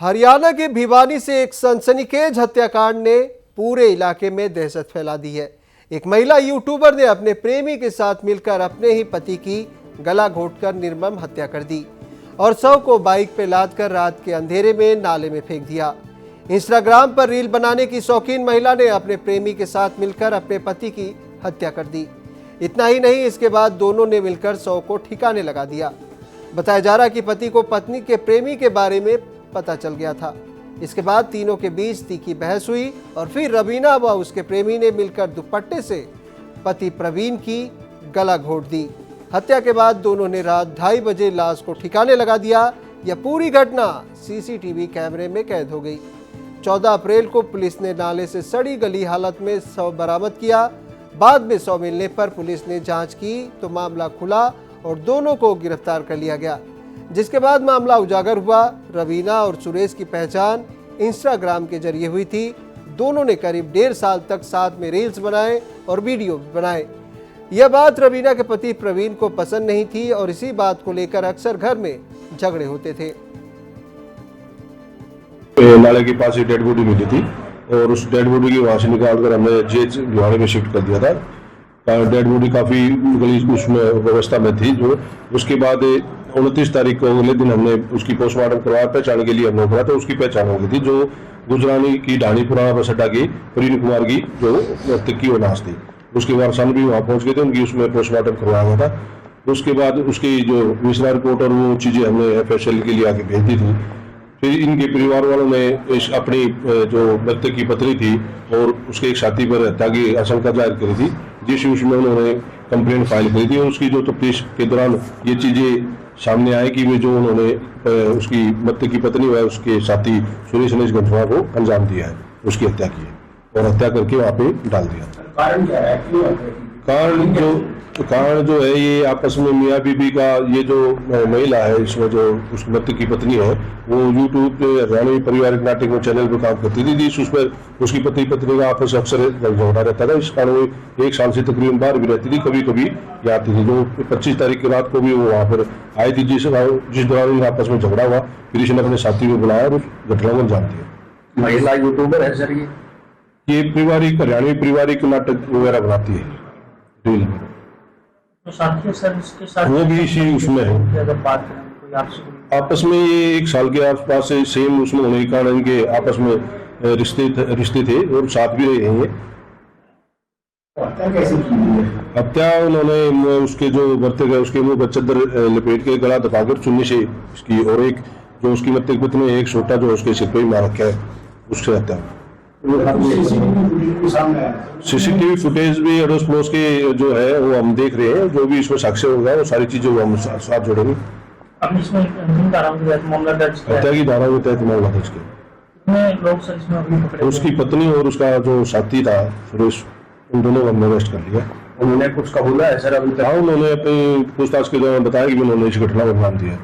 हरियाणा के भिवानी से एक सनसनीखेज हत्याकांड ने पूरे इलाके में दहशत फैला दी है। एक महिला यूट्यूबर ने अपने प्रेमी के साथ मिलकर अपने ही पति की गला घोंटकर निर्मम हत्या कर दी और शव को बाइक पे लादकर रात के अंधेरे में नाले में फेंक दिया। इंस्टाग्राम पर रील बनाने की शौकीन महिला ने अपने प्रेमी के साथ मिलकर अपने पति की हत्या कर दी। इतना ही नहीं, इसके बाद दोनों ने मिलकर शव को ठिकाने लगा दिया। बताया जा रहा कि पति को पत्नी के प्रेमी के बारे में पता चल गया था। इसके बाद तीनों के बीच तीखी बहस हुई और फिर रवीना व उसके प्रेमी ने मिलकर दुपट्टे से पति प्रवीण की गला घोंट दी। हत्या के बाद दोनों ने रात 2:30 बजे लाश को ठिकाने लगा दिया। यह पूरी घटना सीसीटीवी कैमरे में कैद हो गई। 14 अप्रैल को पुलिस ने नाले से सड़ी गली हालत में शव बरामद किया। बाद में शव मिलने पर पुलिस ने जांच की तो मामला खुला और दोनों को गिरफ्तार कर लिया गया, जिसके बाद मामला उजागर हुआ। रवीना और सुरेश की पहचान इंस्टाग्राम के जरिए हुई थी। दोनों ने करीब 1.5 साल तक साथ में रील्स बनाए और वीडियो भी बनाए। यह बात रवीना के पति प्रवीण को पसंद नहीं थी और इसी बात को लेकर अक्सर घर में झगड़े होते थे। नाले के पास एक डेड बॉडी मिली थी और उस डेड बॉडी की वहां से निकाल कर हमने जेज भिवानी में शिफ्ट कर दिया था। डेड बॉडी काफी गली उसमें व्यवस्था में थी। जो उसके बाद 29 तारीख को अगले दिन हमने उसकी पोस्टमार्टम करवाया। पहचान के लिए हमने करा तो उसकी पहचान हो गई थी, जो गुजरानी की ढाणी पुराना बस अड्डा की प्रवीण कुमार की जो मृतक की वो लाश थी। उसके बाद सन भी वहाँ पहुंच गए थे, उनकी उसमें पोस्टमार्टम करवाया हुआ था। उसके बाद उसकी जो विसरा रिपोर्ट और वो चीजें हमने FSL के लिए आगे भेज दी थी। फिर इनके परिवार वालों ने अपनी जो मृतक की पत्नी थी और उसके एक साथी पर हत्या की आशंका जाहिर करी थी, जिस उसमें उन्होंने कंप्लेंट फाइल करी थी। और उसकी जो तफ्तीश के दौरान ये चीजें सामने आए कि वे जो उन्होंने उसकी मृतक की पत्नी व उसके साथी सुरेश ने इस घटना को अंजाम दिया है, उसकी हत्या की है और हत्या करके वहाँ पे डाल दिया। कारण क्या है? कारण जो है ये आपस में मियाँ बीबी का, ये जो महिला है इसमें जो उस मृतक की पत्नी है वो यूट्यूब पे हरियाणवी पारिवारिक नाटक में चैनल पे काम करती थी। उस पर उसकी पति पत्नी का आपस अक्सर झगड़ा रहता था। इस कारण वो 1 साल से तकरीबन बाहर भी रहती थी, कभी कभी आती थी। जो 25 तारीख की रात को भी वो वहाँ पर आई थी, जिस दौरान आपस में झगड़ा हुआ। फिर इसने अपने साथी को बुलाया और उस घटना को अंजाम दिया। महिला यूट्यूबर है सर? ये पारिवारिक हरियाणवी पारिवारिक नाटक वगैरह बनाती है। तो साथियों सर इसके साथ वो भी इसी उसमें है। अगर बात करें कोई आपस में ये 1 साल के आसपास से सेम उसमें होने के कारण इनके आपस में रिश्ते थे और साथ भी रहे हैं। हत्या कैसे की? हत्या उन्होंने उसके जो मृतक है उसके मुंह पर चादर लपेट के गला दबाकर चुन्नी से इसकी, और एक जो उसकी मृतक पत्नी है एक छोटा जो उसके सिर पे मार रखा है, उससे हत्या। सीसीटीवी फुटेज भी अड़ोस पड़ोस के जो है वो हम देख रहे हैं। जो भी इसमें साक्ष्य होगा वो सारी चीजें हम साथ जोड़ेंगे। अब इसमें धाराओं के तहत मामला दर्ज किया है। हत्या की धारा के तहत मामला दर्ज किया। कितने लोग सर इसमें अभी पकड़े? उसकी पत्नी और उसका जो साथी था सुरेश, उन दोनों को हमने अरेस्ट कर लिया। उन्होंने कुछ कबूला है सर अभी तक? उन्होंने अपनी पूछताछ के दौरान बताया कि उन्होंने इस घटना को अंजाम दिया।